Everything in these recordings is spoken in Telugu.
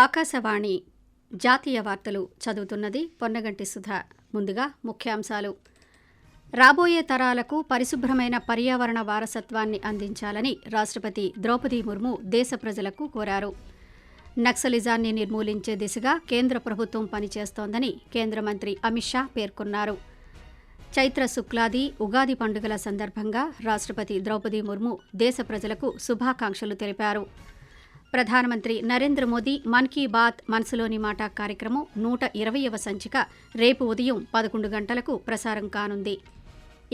ఆకాశవాణి జాతీయ వార్తలు చదువుతున్నది పొన్నగంటి సుధ. ముందుగా ముఖ్యాంశాలు. రాబోయే తరాలకు పరిశుభ్రమైన పర్యావరణ వారసత్వాన్ని అందించాలని రాష్ట్రపతి ద్రౌపది ముర్ము దేశ ప్రజలకు కోరారు. నక్సలిజాన్ని నిర్మూలించే దిశగా కేంద్ర ప్రభుత్వం పనిచేస్తోందని కేంద్ర మంత్రి అమిత్ షా పేర్కొన్నారు. చైత్ర శుక్లాది ఉగాది పండుగల సందర్భంగా రాష్ట్రపతి ద్రౌపది ముర్ము దేశ ప్రజలకు శుభాకాంక్షలు తెలిపారు. ప్రధానమంత్రి నరేంద్ర మోదీ మన్ కీ బాత్ మనసులోని మాట కార్యక్రమం 120వ సంచిక రేపు ఉదయం 11 గంటలకు ప్రసారం కానుంది.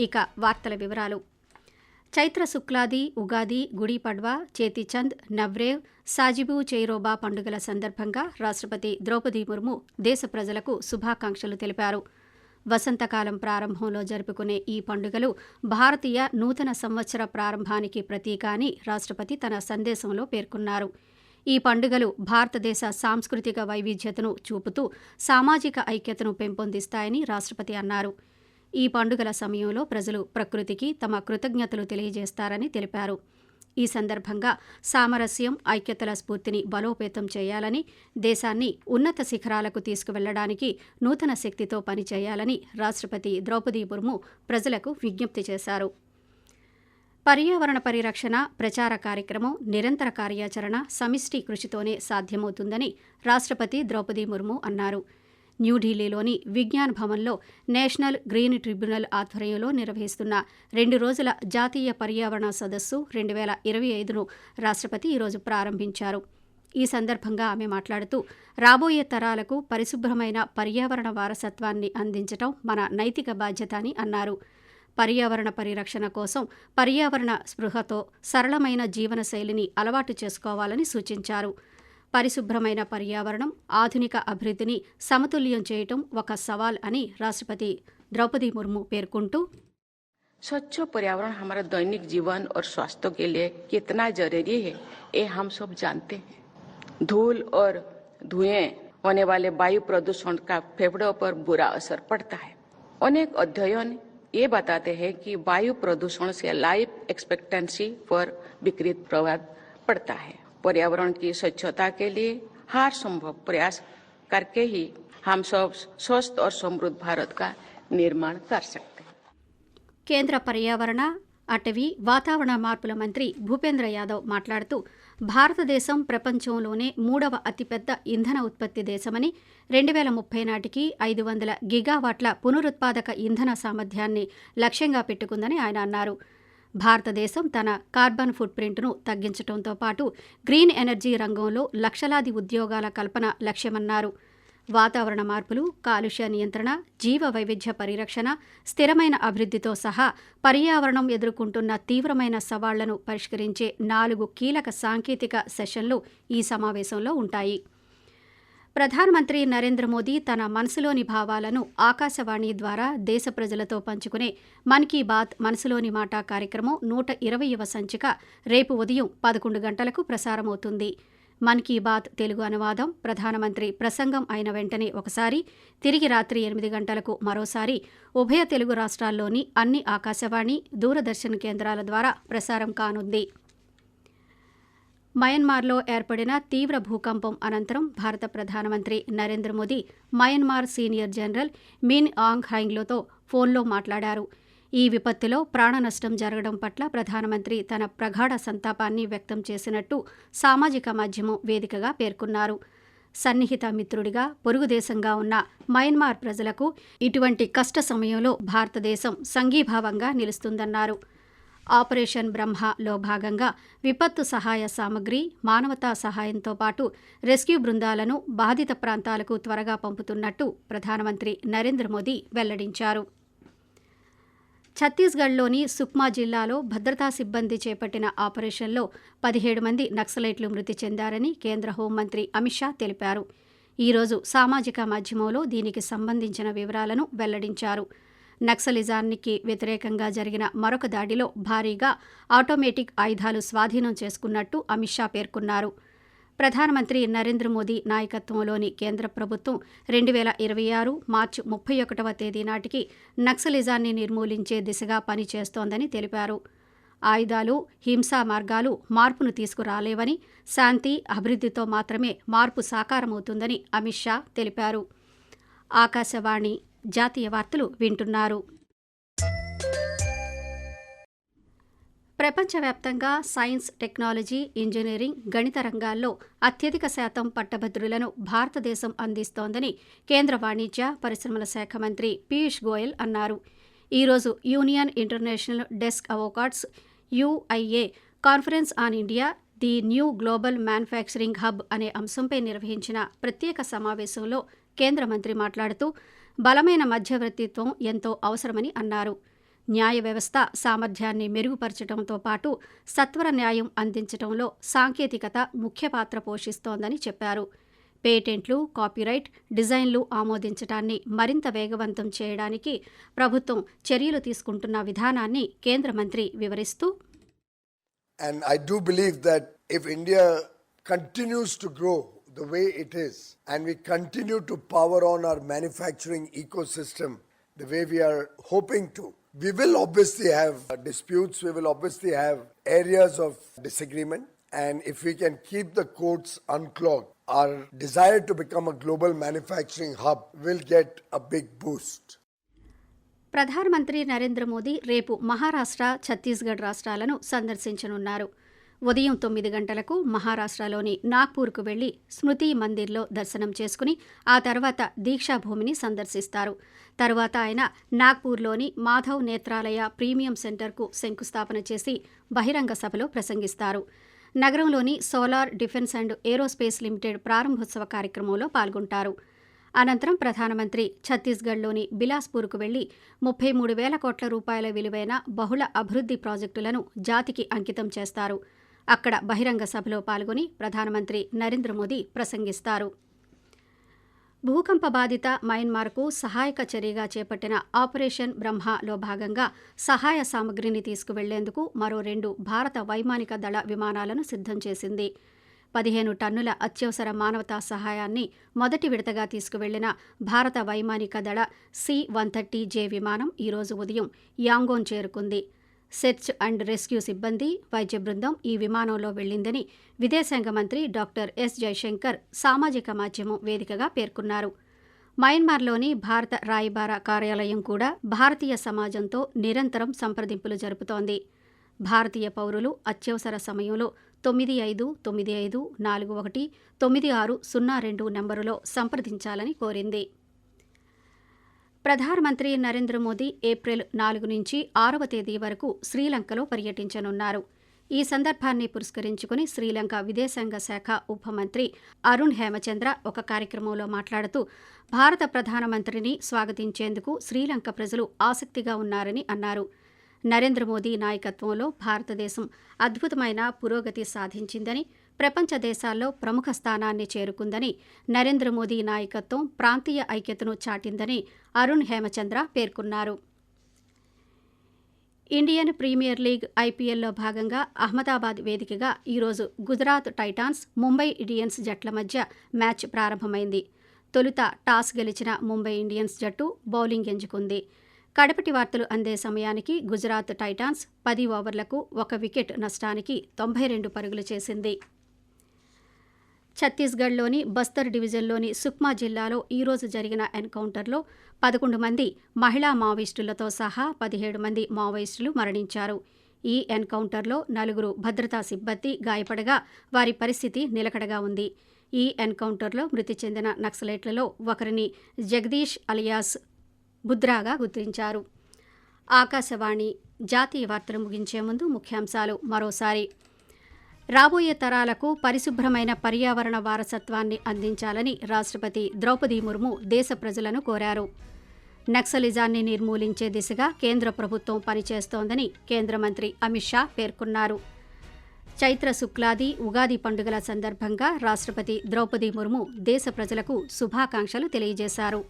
ఇక వార్తల వివరాలు. చైత్ర శుక్లాది ఉగాది, గుడి పడ్వా, చేతిచంద్, నవ్రేవ్, సాజిబు చైరోబా పండుగల సందర్భంగా రాష్ట్రపతి ద్రౌపది ముర్ము దేశ ప్రజలకు శుభాకాంక్షలు తెలిపారు. వసంతకాలం ప్రారంభంలో జరుపుకునే ఈ పండుగలు భారతీయ నూతన సంవత్సర ప్రారంభానికి ప్రతీక అని రాష్ట్రపతి తన సందేశంలో పేర్కొన్నారు. ఈ పండుగలు భారతదేశ సాంస్కృతిక వైవిధ్యతను చూపుతూ సామాజిక ఐక్యతను పెంపొందిస్తాయని రాష్ట్రపతి అన్నారు. ఈ పండుగల సమయంలో ప్రజలు ప్రకృతికి తమ కృతజ్ఞతలు తెలియజేస్తారని తెలిపారు. ఈ సందర్భంగా సామరస్యం, ఐక్యతల స్ఫూర్తిని బలోపేతం చేయాలని, దేశాన్ని ఉన్నత శిఖరాలకు తీసుకువెళ్లడానికి నూతన శక్తితో పనిచేయాలని రాష్ట్రపతి ద్రౌపది ముర్ము ప్రజలకు విజ్ఞప్తి చేశారు. పర్యావరణ పరిరక్షణ ప్రచార కార్యక్రమం, నిరంతర కార్యాచరణ, సమిష్టి కృషితోనే సాధ్యమవుతుందని రాష్ట్రపతి ద్రౌపది ముర్ము అన్నారు. న్యూఢిల్లీలోని విజ్ఞాన్ భవన్లో నేషనల్ గ్రీన్ ట్రిబ్యునల్ ఆధ్వర్యంలో నిర్వహిస్తున్న 2 రోజుల జాతీయ పర్యావరణ సదస్సు 2025ను రాష్ట్రపతి ఈరోజు ప్రారంభించారు. ఈ సందర్భంగా ఆమె మాట్లాడుతూ, రాబోయే తరాలకు పరిశుభ్రమైన పర్యావరణ వారసత్వాన్ని అందించడం మన నైతిక బాధ్యత అని అన్నారు. పర్యావరణ పరిరక్షణ కోసం పర్యావరణ స్పృహతో సరళమైన జీవనశైలిని అలవాటు చేసుకోవాలని సూచించారు. పరిశుభ్రమైన పర్యావరణం ఆధునిక అభివృద్ధిని సమతుల్యం చేయటం ఒక సవాల్ అని రాష్ట్రపతి ద్రౌపది ముర్ము పేర్కొంటూ, स्वच्छ पर्यावरण हमारा दैनिक जीवन और स्वास्थ्य के लिए कितना जरूरी है ये हम सब जानते हैं। धूल और धुएं होने वाले वायु प्रदूषण का फेफड़ों पर बुरा असर पड़ता है। अनेक अध्ययन ये बताते हैं कि वायु प्रदूषण से लाइफ एक्सपेक्टेंसी पर विपरीत प्रभाव पड़ता है। पर्यावरण की स्वच्छता के लिए हर संभव प्रयास करके ही हम सब स्वस्थ और समृद्ध भारत का निर्माण कर सकते हैं। కేంద్ర పర్యావరణ, అటవీ, వాతావరణ మార్పుల మంత్రి భూపేంద్ర యాదవ్ మాట్లాడుతూ, భారతదేశం ప్రపంచంలోనే 3వ అతిపెద్ద ఇంధన ఉత్పత్తి దేశమని, 2030 నాటికి 500 గిగావాట్ల పునరుత్పాదక ఇంధన సామర్థ్యాన్ని లక్ష్యంగా పెట్టుకుందని ఆయన అన్నారు. భారతదేశం తన కార్బన్ ఫుట్ ప్రింట్ను తగ్గించడంతో పాటు గ్రీన్ ఎనర్జీ రంగంలో లక్షలాది ఉద్యోగాల కల్పన లక్ష్యమన్నారు. వాతావరణ మార్పులు, కాలుష్య నియంత్రణ, జీవ వైవిధ్య పరిరక్షణ, స్థిరమైన అభివృద్ధితో సహా పర్యావరణం ఎదుర్కొంటున్న తీవ్రమైన సవాళ్లను పరిష్కరించే 4 కీలక సాంకేతిక సెషన్లు ఈ సమావేశంలో ఉంటాయి. ప్రధానమంత్రి నరేంద్ర మోదీ తన మనసులోని భావాలను ఆకాశవాణి ద్వారా దేశ ప్రజలతో పంచుకునే మన్ కీ బాత్ మనసులోని మాట కార్యక్రమం 120వ సంచిక రేపు ఉదయం 11 గంటలకు ప్రసారమవుతుంది. మన్ కీ బాత్ తెలుగు అనువాదం ప్రధానమంత్రి ప్రసంగం అయిన వెంటనే ఒకసారి, తిరిగి రాత్రి 8 గంటలకు మరోసారి ఉభయ తెలుగు రాష్ట్రాల్లోని అన్ని ఆకాశవాణి, దూరదర్శన్ కేంద్రాల ద్వారా ప్రసారం కానుంది. మయన్మార్లో ఏర్పడిన తీవ్ర భూకంపం అనంతరం భారత ప్రధానమంత్రి Narendra Modi Myanmar senior general Min Aung హ్లైంగ్లతో ఫోన్లో మాట్లాడారు. ఈ విపత్తులో ప్రాణనష్టం జరగడం పట్ల ప్రధానమంత్రి తన ప్రగాఢ సంతాపాన్ని వ్యక్తం చేసినట్టు సామాజిక మాధ్యమం వేదికగా పేర్కొన్నారు. సన్నిహిత మిత్రుడిగా, పొరుగుదేశంగా ఉన్న మయన్మార్ ప్రజలకు ఇటువంటి కష్ట సమయంలో భారతదేశం సంఘీభావంగా నిలుస్తుందన్నారు. ఆపరేషన్ బ్రహ్మలో భాగంగా విపత్తు సహాయ సామగ్రి, మానవతా సహాయంతో పాటు రెస్క్యూ బృందాలను బాధిత ప్రాంతాలకు త్వరగా పంపుతున్నట్టు ప్రధానమంత్రి నరేంద్ర మోదీ వెల్లడించారు. ఛత్తీస్గఢ్లోని సుక్మా జిల్లాలో భద్రతా సిబ్బంది చేపట్టిన ఆపరేషన్లో 17 మంది నక్సలైట్లు మృతి చెందారని కేంద్ర హోంమంత్రి అమిత్ షా తెలిపారు. ఈరోజు సామాజిక మాధ్యమంలో దీనికి సంబంధించిన వివరాలను వెల్లడించారు. నక్సలిజానికి వ్యతిరేకంగా జరిగిన మరొక దాడిలో భారీగా ఆటోమేటిక్ ఆయుధాలు స్వాధీనం చేసుకున్నట్టు అమిత్ షా పేర్కొన్నారు. ప్రధానమంత్రి నరేంద్ర మోదీ నాయకత్వంలోని కేంద్ర ప్రభుత్వం 2026 మార్చి 31వ తేదీ నాటికి నక్సలిజాన్ని నిర్మూలించే దిశగా పనిచేస్తోందని తెలిపారు. ఆయుధాలు, హింసా మార్గాలు మార్పును తీసుకురాలేవని, శాంతి, అభివృద్ధితో మాత్రమే మార్పు సాకారమవుతుందని అమిత్ షా తెలిపారు. ఆకాశవాణి జాతీయ వార్తలు వింటున్నారు. ప్రపంచవ్యాప్తంగా సైన్స్, టెక్నాలజీ, ఇంజనీరింగ్, గణిత రంగాల్లో అత్యధిక శాతం పట్టభద్రులను భారతదేశం అందిస్తోందని కేంద్ర వాణిజ్య, పరిశ్రమల శాఖ మంత్రి పీయూష్ గోయల్ అన్నారు. ఈరోజు union international desk awards (UIA) conference on India the new global manufacturing hub అనే అంశంపై నిర్వహించిన ప్రత్యేక సమావేశంలో కేంద్ర మంత్రి మాట్లాడుతూ బలమైన మధ్యవర్తిత్వం ఎంతో అవసరమని అన్నారు. న్యాయ వ్యవస్థ సామర్థ్యాన్ని మెరుగుపరచడంతో పాటు సత్వర న్యాయం అందించడంలో సాంకేతికత ముఖ్య పాత్ర పోషిస్తోందని చెప్పారు. పేటెంట్లు, కాపీరైట్, డిజైన్లు ఆమోదించడాన్ని మరింత వేగవంతం చేయడానికి ప్రభుత్వం చర్యలు తీసుకుంటున్న విధానాన్ని కేంద్ర మంత్రి వివరిస్తూ, And I do believe that if India continues to grow the way it is and we continue to power on our manufacturing ecosystem the way we are hoping to, we will obviously have disputes, we will obviously have areas of disagreement, and if we can keep the courts unclogged, our desire to become a global manufacturing hub will get a big boost. ప్రధానమంత్రి నరేంద్ర మోదీ రేపు మహారాష్ట్ర, ఛత్తీస్గఢ్ రాష్ట్రాలను సందర్శించనున్నారు. ఉదయం 9 గంటలకు మహారాష్ట్రలోని నాగ్పూర్కు వెళ్లి స్మృతి మందిర్లో దర్శనం చేసుకుని ఆ తర్వాత దీక్షాభూమిని సందర్శిస్తారు. తరువాత ఆయన నాగ్పూర్లోని మాధవ్ నేత్రాలయ ప్రీమియం సెంటర్కు శంకుస్థాపన చేసి బహిరంగ సభలో ప్రసంగిస్తారు. నగరంలోని solar defence and aerospace limited ప్రారంభోత్సవ కార్యక్రమంలో పాల్గొంటారు. అనంతరం ప్రధానమంత్రి ఛత్తీస్గఢ్లోని బిలాస్పూర్కు వెళ్లి 33,000 కోట్ల రూపాయల విలువైన బహుళ అభివృద్ధి ప్రాజెక్టులను జాతికి అంకితం చేస్తారు. అక్కడ బహిరంగ సభలో పాల్గొని ప్రధానమంత్రి నరేంద్ర మోదీ ప్రసంగిస్తారు. భూకంప బాధిత మయన్మార్కు సహాయక చర్యగా చేపట్టిన ఆపరేషన్ బ్రహ్మలో భాగంగా సహాయ సామగ్రిని తీసుకువెళ్లేందుకు మరో 2 భారత వైమానిక దళ విమానాలను సిద్ధం చేసింది. 15 టన్నుల అత్యవసర మానవతా సహాయాన్ని మొదటి విడతగా తీసుకువెళ్లిన భారత వైమానిక దళ C-130J విమానం ఈరోజు ఉదయం యాంగోన్ చేరుకుంది. సెర్చ్ అండ్ రెస్క్యూ సిబ్బంది, వైద్య బృందం ఈ విమానంలో వెళ్లిందని విదేశాంగ మంత్రి డాక్టర్ ఎస్ జైశంకర్ సామాజిక మాధ్యమం వేదికగా పేర్కొన్నారు. మయన్మార్లోని భారత రాయబార కార్యాలయం కూడా భారతీయ సమాజంతో నిరంతరం సంప్రదింపులు జరుపుతోంది. భారతీయ పౌరులు అత్యవసర సమయంలో 9541419602 నంబరులో సంప్రదించాలని కోరింది. ప్రధానమంత్రి నరేంద్ర మోదీ ఏప్రిల్ 4 నుంచి 6వ తేదీ వరకు శ్రీలంకలో పర్యటించనున్నారు. ఈ సందర్భాన్ని పురస్కరించుకుని శ్రీలంక విదేశాంగ శాఖ ఉప మంత్రి అరుణ్ హేమచంద్ర ఒక కార్యక్రమంలో మాట్లాడుతూ భారత ప్రధానమంత్రిని స్వాగతించేందుకు శ్రీలంక ప్రజలు ఆసక్తిగా ఉన్నారని అన్నారు. నరేంద్ర మోదీ నాయకత్వంలో భారతదేశం అద్భుతమైన పురోగతి సాధించిందని, ప్రపంచ దేశాల్లో ప్రముఖ స్థానాన్ని చేరుకుందని, నరేంద్ర మోదీ నాయకత్వం ప్రాంతీయ ఐక్యతను చాటిందని అరుణ్ హేమచంద్ర పేర్కొన్నారు. ఇండియన్ ప్రీమియర్ లీగ్ IPLలో భాగంగా అహ్మదాబాద్ వేదికగా ఈరోజు గుజరాత్ టైటాన్స్, ముంబై ఇండియన్స్ జట్ల మధ్య మ్యాచ్ ప్రారంభమైంది. తొలుత టాస్ గెలిచిన ముంబై ఇండియన్స్ జట్టు బౌలింగ్ ఎంచుకుంది. కడపటి వార్తలు అందే సమయానికి గుజరాత్ టైటాన్స్ 10 ఓవర్లకు 1 వికెట్ నష్టానికి 92 పరుగులు చేసింది. ఛత్తీస్గఢ్లోని బస్తర్ డివిజన్లోని సుక్మా జిల్లాలో ఈరోజు జరిగిన ఎన్కౌంటర్లో 11 మంది మహిళా మావోయిస్టులతో సహా 17 మంది మావోయిస్టులు మరణించారు. ఈ ఎన్కౌంటర్లో 4 భద్రతా సిబ్బంది గాయపడగా వారి పరిస్థితి నిలకడగా ఉంది. ఈ ఎన్కౌంటర్లో మృతి చెందిన నక్సలైట్లలో ఒకరిని జగదీష్ అలియాస్ బుద్రాగా గుర్తించారు. ఆకాశవాణి జాతీయ వార్తలు ముగించే ముందు ముఖ్యాంశాలు మరోసారి. రాబోయే తరాలకు పరిశుభ్రమైన పర్యావరణ వారసత్వాన్ని అందించాలని రాష్ట్రపతి ద్రౌపది ముర్ము దేశ ప్రజలను కోరారు. నక్సలిజాన్ని నిర్మూలించే దిశగా కేంద్ర ప్రభుత్వం పనిచేస్తోందని కేంద్ర మంత్రి అమిత్ షా పేర్కొన్నారు. చైత్ర శుక్లాది, ఉగాది పండుగల సందర్భంగా రాష్ట్రపతి ద్రౌపది ముర్ము దేశ ప్రజలకు శుభాకాంక్షలు తెలియజేశారు.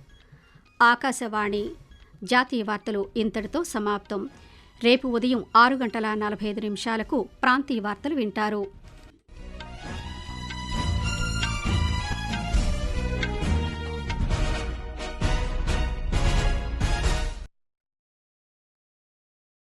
ఆకాశవాణి జాతీయ వార్తలు ఇంతటితో సమాప్తం. రేపు ఉదయం 6:45 ప్రాంతీయ వార్తలు వింటారు.